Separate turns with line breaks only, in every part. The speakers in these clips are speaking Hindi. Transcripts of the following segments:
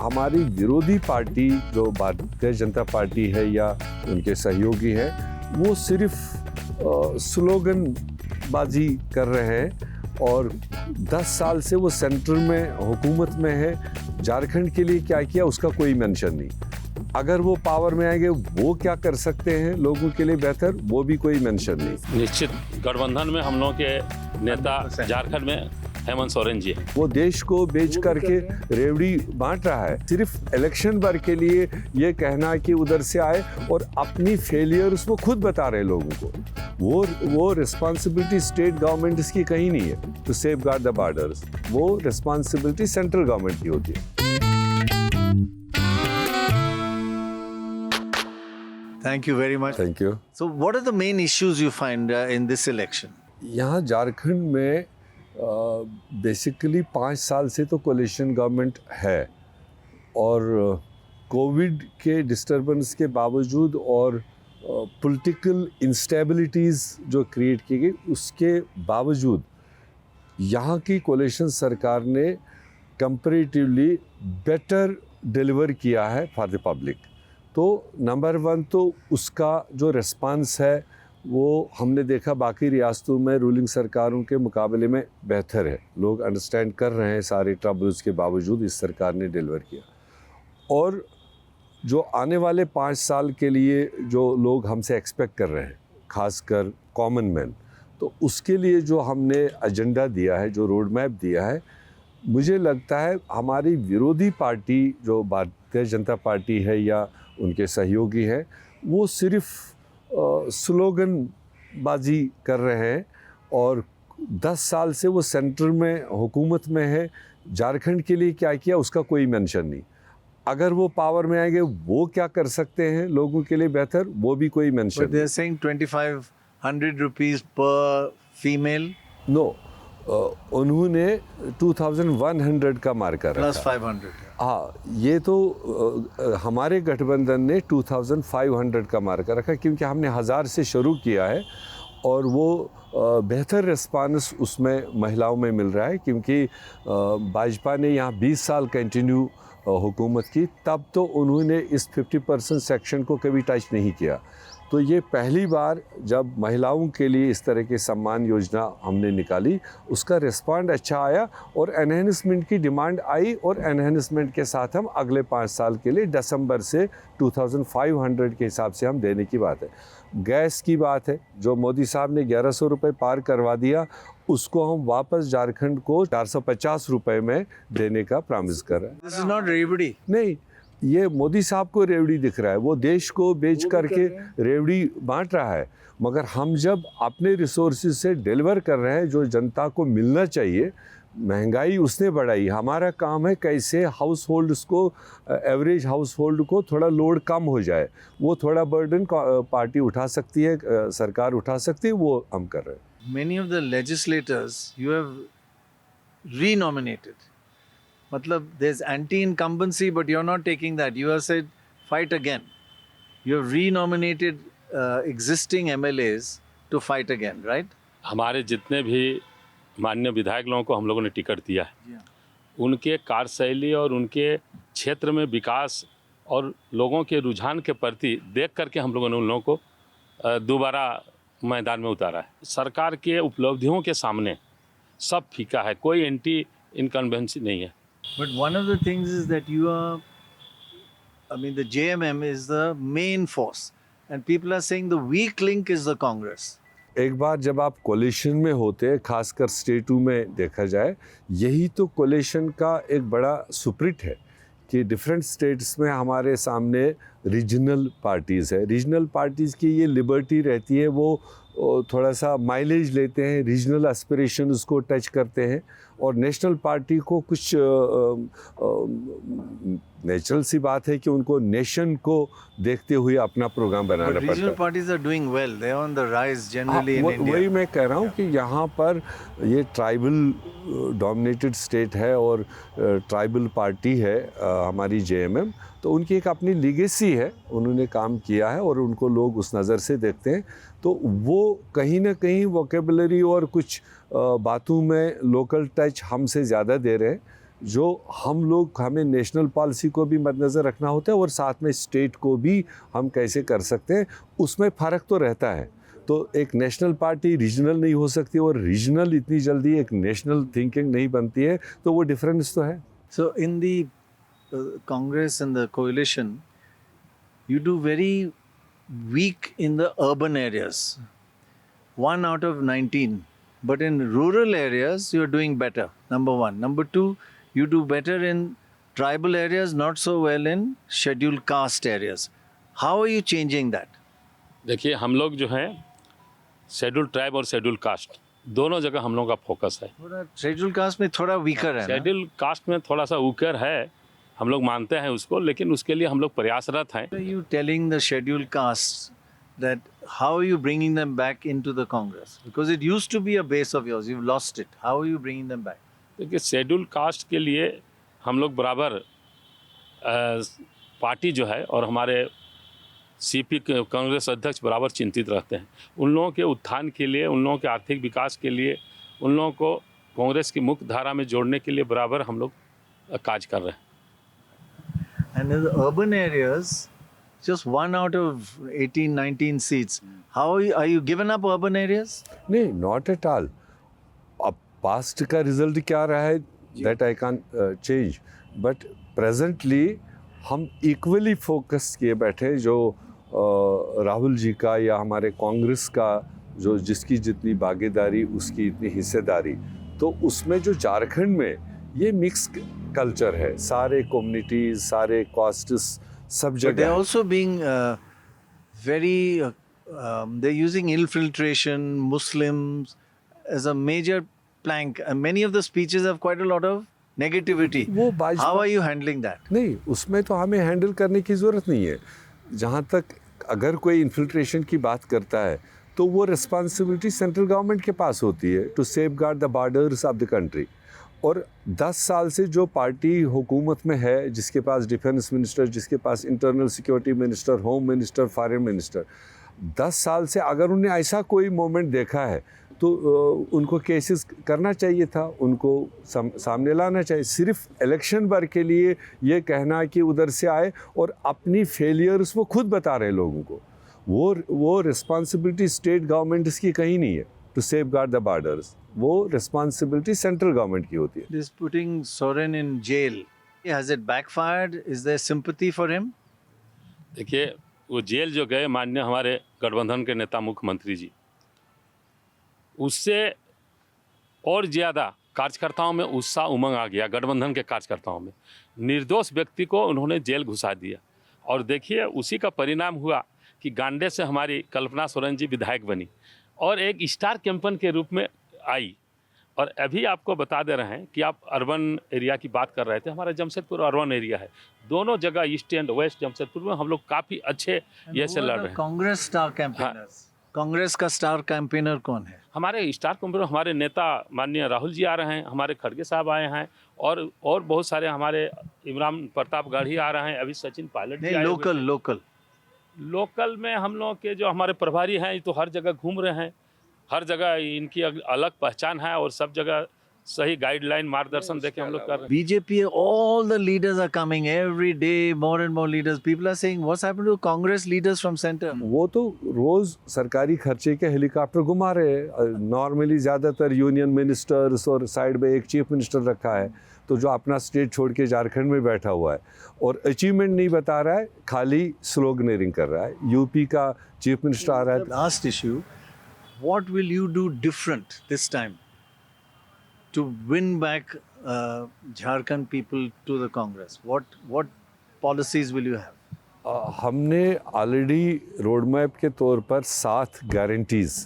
हमारी विरोधी पार्टी जो भारतीय जनता पार्टी है या उनके सहयोगी हैं, वो सिर्फ स्लोगनबाजी कर रहे हैं और 10 साल से वो सेंटर में हुकूमत में है। झारखंड के लिए क्या किया उसका कोई मेंशन नहीं। अगर वो पावर में आएंगे वो क्या कर सकते हैं लोगों के लिए बेहतर, वो भी कोई मेंशन नहीं।
निश्चित गठबंधन में हम लोगों के नेता झारखंड में हेमंत सोरेन जी हैं।
वो देश को बेच करके रेवड़ी बांट रहा है। सिर्फ इलेक्शन भर के लिए ये कहना कि उधर से आए और अपनी फेलियर्स वो खुद बता रहे लोगों को। वो रिस्पॉन्सिबिलिटी स्टेट गवर्नमेंट की कहीं नहीं है टू सेफगार्ड द बॉर्डर्स। वो रिस्पॉन्सिबिलिटी सेंट्रल गवर्नमेंट की होती है।
Thank you very much.
Thank you.
So, what are the main issues you find in this election?
यहाँ झारखंड में बेसिकली 5 साल से तो कोलिशन गवर्नमेंट है और कोविड के डिस्टर्बेंस के बावजूद और पॉलिटिकल इंस्टेबिलिटीज़ जो क्रिएट की गई उसके बावजूद यहाँ की कोलिशन सरकार ने कंपैरेटिवली बेटर डिलीवर किया है फॉर द पब्लिक। तो नंबर 1 तो उसका जो रिस्पांस है वो हमने देखा बाकी रियासतों में रूलिंग सरकारों के मुकाबले में बेहतर है। लोग अंडरस्टैंड कर रहे हैं सारे ट्रबल्स के बावजूद इस सरकार ने डिलीवर किया। और जो आने वाले 5 साल के लिए जो लोग हमसे एक्सपेक्ट कर रहे हैं, खासकर कॉमन मैन, तो उसके लिए जो हमने एजेंडा दिया है, जो रोड मैप दिया है, मुझे लगता है हमारी विरोधी पार्टी जो भारतीय जनता पार्टी है या उनके सहयोगी हैं, वो सिर्फ स्लोगनबाजी कर रहे हैं और 10 साल से वो सेंटर में हुकूमत में है। झारखंड के लिए क्या किया उसका कोई मेंशन नहीं। अगर वो पावर में आएंगे वो क्या कर सकते हैं लोगों के लिए बेहतर, वो भी कोई mention
But they are saying 2,500 rupees per female.
No, उन्होंने 2,100 का मार्कर रखा।
Plus 500.
हाँ, ये तो हमारे गठबंधन ने 2,500 का मार्कर रखा क्योंकि हमने 1000 से शुरू किया है और वो बेहतर रिस्पांस उसमें महिलाओं में मिल रहा है क्योंकि भाजपा ने यहाँ 20 साल कंटिन्यू हुकूमत की, तब तो उन्होंने इस 50% सेक्शन को कभी टच नहीं किया। तो ये पहली बार जब महिलाओं के लिए इस तरह की सम्मान योजना हमने निकाली, उसका रिस्पॉन्ड अच्छा आया और एनहेंसमेंट की डिमांड आई और एनहेंसमेंट के साथ हम अगले 5 साल के लिए दिसंबर से 2,500 के हिसाब से हम देने की बात है। गैस की बात है, जो मोदी साहब ने 1100 रुपये पार करवा दिया, उसको हम वापस झारखंड को 450 रुपये में देने का प्रॉमिस कर रहे हैं।
This is not रेवड़ी.
नहीं, ये मोदी साहब को रेवड़ी दिख रहा है। वो देश को बेच करके रेवड़ी बांट रहा है, मगर हम जब अपने रिसोर्सेज से डिलीवर कर रहे हैं जो जनता को मिलना चाहिए, महंगाई उसने बढ़ाई। हमारा काम है कैसे हाउस होल्ड्स को, एवरेज हाउस होल्ड को थोड़ा लोड कम हो जाए, वो थोड़ा बर्डन पार्टी उठा सकती है, सरकार उठा सकती है, वो हम कर रहे हैं।
Many of the legislators you have renominated. Matlab, there's anti-incumbency, but you're not taking that. You have said, fight again. You have renominated existing MLAs to fight again, right?
हमारे जितने भी माननीय विधायक लोगों को हम लोगों ने टिकट दिया है, उनके कार्यशैली और उनके क्षेत्र में विकास और लोगों के रुझान के प्रति देख करके हम लोगों ने उन लोगों को दोबारा मैदान में उतारा है। सरकार के उपलब्धियों के सामने सब फीका है, कोई एंटी इनकम्बेंसी नहीं है।
But one of the things is that you are, I mean, the JMM is the main force, and people are saying the weak link is the Congress.
एक बार जब आप कोलिशन में होते हैं, खासकर स्टेटों में देखा जाए, यही तो कोलिशन का एक बड़ा सुप्रिट है कि डिफरेंट स्टेट्स में हमारे सामने रीजनल पार्टीज़ है। रीजनल पार्टीज़ की ये लिबर्टी रहती है, वो थोड़ा सा माइलेज लेते हैं, रीजनल एस्पिरेशन उसको टच करते हैं और नेशनल पार्टी को कुछ नेचुरल सी बात है कि उनको नेशन को देखते हुए अपना प्रोग्राम बनाना
But
पड़ता
regional
है।
parties are doing well. They are on the rise generally in India.
वही मैं कह रहा हूँ कि यहाँ पर ये ट्राइबल डोमिनेटेड स्टेट है और ट्राइबल पार्टी है हमारी जेएमएम, तो उनकी एक अपनी लीगेसी है, उन्होंने काम किया है और उनको लोग उस नज़र से देखते हैं। तो वो कहीं ना कहीं वोकेबलरी और कुछ बातों में लोकल टच हमसे ज़्यादा दे रहे हैं। जो हमें नेशनल पॉलिसी को भी मद्देनज़र रखना होता है और साथ में स्टेट को भी हम कैसे कर सकते हैं, उसमें फ़र्क तो रहता है। तो एक नेशनल पार्टी रीजनल नहीं हो सकती और रीजनल इतनी जल्दी एक नेशनल थिंकिंग नहीं बनती है, तो वो डिफरेंस तो है।
So in the Congress and the coalition, you do very weak in the urban areas. 1 out of 19. But in rural areas, you're doing better. Number one. Number two, you do better in tribal areas, not so well in scheduled caste areas. How are you changing that?
देखिए, हम लोग जो हैं शेड्यूल ट्राइब और शेड्यूल कास्ट दोनों जगह हम लोगों का फोकस है।
थोड़ा scheduled caste में थोड़ा weaker है ना?
शेड्यूल कास्ट में थोड़ा सा ऊकर है, हम लोग मानते हैं उसको, लेकिन उसके लिए हम लोग प्रयासरत हैं।
Are you telling the scheduled castes that how are you bringing them back into the Congress? Because it used to be a base of yours. You've lost it. How are you bringing them back?
देखिए, शेड्यूल कास्ट के लिए हम लोग बराबर पार्टी जो है और हमारे सीपी कांग्रेस अध्यक्ष बराबर चिंतित रहते हैं। उन लोगों के उत्थान के लिए, उन लोगों के आर्थिक विकास के लिए, उन लोगों को कांग्रेस की मुख्य धारा में जोड़ने के लिए बराबर हम लोग काज कर रहे हैं।
And in the urban areas, just 1 out of 18, 19 seats. How are you given up urban areas?
नहीं, नॉट एट ऑल। अब पास्ट का रिजल्ट क्या रहा है that I can change, but presently हम इक्वली फोकस किए बैठे, जो राहुल जी का या हमारे कांग्रेस का जो जिसकी जितनी भागीदारी उसकी इतनी हिस्सेदारी, तो उसमें जो झारखंड में ये मिक्स कल्चर है, सारे कम्युनिटीज, सारे कास्ट्स, सब
But they're
जगह।
also being they're using infiltration, Muslims as a major plank. And many of the speeches have quite a lot of negativity.
वो Bhajpa
How are you handling that?
नहीं, उसमें तो हमें हैंडल करने की ज़रूरत नहीं है। जहाँ तक अगर कोई इन्फिल्ट्रेशन की बात करता है तो वो रिस्पॉन्सिबिलिटी सेंट्रल गवर्नमेंट के पास होती है to safeguard the borders of the country. और 10 साल से जो पार्टी हुकूमत में है, जिसके पास डिफेंस मिनिस्टर, जिसके पास internal security minister, home minister, foreign minister, 10 साल से अगर उन्हें ऐसा कोई मोमेंट देखा है तो उनको केसेस करना चाहिए था, उनको सामने लाना चाहिए। सिर्फ इलेक्शन भर के लिए ये कहना कि उधर से आए और अपनी फेलियर्स वो खुद बता रहे हैं लोगों को, वो रिस्पॉन्सिबिलिटी स्टेट गवर्नमेंट्स की कहीं नहीं है टू सेफगार्ड द बॉर्डर्स। वो रिस्पॉन्सिबिलिटी सेंट्रल गवर्नमेंट की होती है।
This putting Soren in jail. Has it backfired? Is there sympathy for him?
देखिए, वो जेल जो गए माननीय हमारे गठबंधन के नेता मुख्यमंत्री जी, उससे और ज़्यादा कार्यकर्ताओं में उत्साह उमंग आ गया। गठबंधन के कार्यकर्ताओं में निर्दोष व्यक्ति को उन्होंने जेल घुसा दिया, और देखिए उसी का परिणाम हुआ कि गांडे से हमारी कल्पना सोरेन जी विधायक बनी और एक स्टार कैंपेन के रूप में आई। और अभी आपको बता दे रहे हैं कि आप अर्बन एरिया की बात कर रहे थे, हमारा जमशेदपुर अर्बन एरिया है, दोनों जगह ईस्ट एंड वेस्ट जमशेदपुर में हम लोग काफ़ी अच्छे ये से लड़ रहे हैं।
कांग्रेस स्टार कैंपेनर्स, कांग्रेस का स्टार कैंपेनर कौन है?
हमारे स्टार कैंपेनर हमारे नेता माननीय राहुल जी आ रहे हैं, हमारे खड़गे साहब आए हैं, और बहुत सारे हमारे इमरान प्रतापगढ़ ही आ रहे हैं, अभी सचिन पायलट जी आए हुए हैं। लोकल में हम लोग के जो हमारे प्रभारी हैं, ये तो हर जगह घूम रहे हैं, हर जगह इनकी अलग पहचान है और सब जगह सही गाइडलाइन मार्गदर्शन देके हम लोग कर रहे हैं।
BJP, all the leaders are coming every day, more and more leaders. People are saying, what's happened to Congress leaders from center?
वो तो रोज़ सरकारी खर्चे के हेलीकॉप्टर घुमा रहे हैं। नॉर्मली ज़्यादातर यूनियन मिनिस्टर्स और साइड में एक चीफ मिनिस्टर रखा है, तो जो अपना स्टेट छोड़ के झारखंड में बैठा हुआ है और अचीवमेंट नहीं बता रहा है, खाली स्लोगनेरिंग कर रहा है। यूपी का चीफ मिनिस्टर आ रहा है।
Last issue, what will you do different this time to win back Jharkhand people to the Congress? What policies will you have?
हमने ऑलरेडी रोड मैप के तौर पर 7 गारंटीज़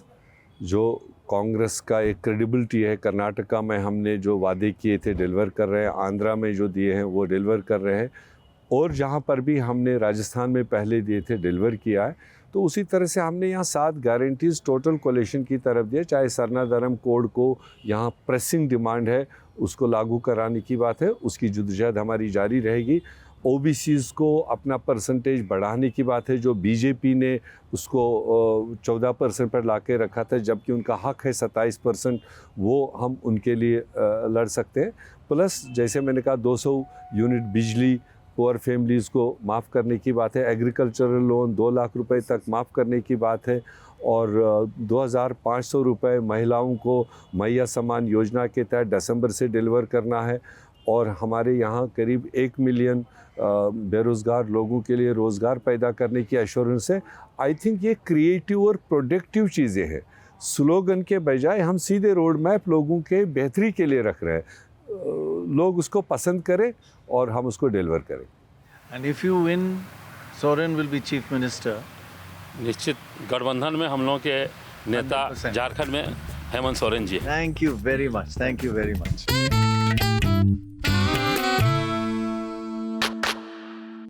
जो कांग्रेस का एक क्रेडिबिलिटी है, कर्नाटका में हमने जो वादे किए थे डिलीवर कर रहे हैं, आंध्रा में जो दिए हैं वो डिलीवर कर रहे हैं, और जहाँ पर भी हमने राजस्थान में पहले दिए थे डिलीवर किया है। तो उसी तरह से हमने यहाँ 7 गारंटीज़ टोटल कोलिशन की तरफ दिए। चाहे सरना धर्म कोड को यहाँ प्रेसिंग डिमांड है, उसको लागू कराने की बात है, उसकी जद्दोजहद हमारी जारी रहेगी। ओबीसीज़ को अपना परसेंटेज बढ़ाने की बात है, जो बीजेपी ने उसको 14% पर लाके रखा था, जबकि उनका हक है 27%, वो हम उनके लिए लड़ सकते हैं। प्लस जैसे मैंने कहा 200 यूनिट बिजली पुअर फैमिलीज़ को माफ़ करने की बात है, एग्रीकल्चरल लोन 2 लाख रुपए तक माफ़ करने की बात है, और 2500 रुपये महिलाओं को मैया सम्मान योजना के तहत दिसंबर से डिलीवर करना है, और हमारे यहाँ करीब 1 मिलियन बेरोज़गार लोगों के लिए रोज़गार पैदा करने की एश्योरेंस है। आई थिंक ये क्रिएटिव और प्रोडक्टिव चीज़ें हैं। स्लोगन के बजाय हम सीधे रोड मैप लोगों के बेहतरी के लिए रख रहे हैं, लोग उसको पसंद करें और हम उसको डिलीवर करें।
And if you win, Soren will be chief minister.
निश्चित गठबंधन में हम लोगों के नेता
100%.
झारखंड में हेमंत सोरेन जी हैं।
Thank you very much. Thank you very much.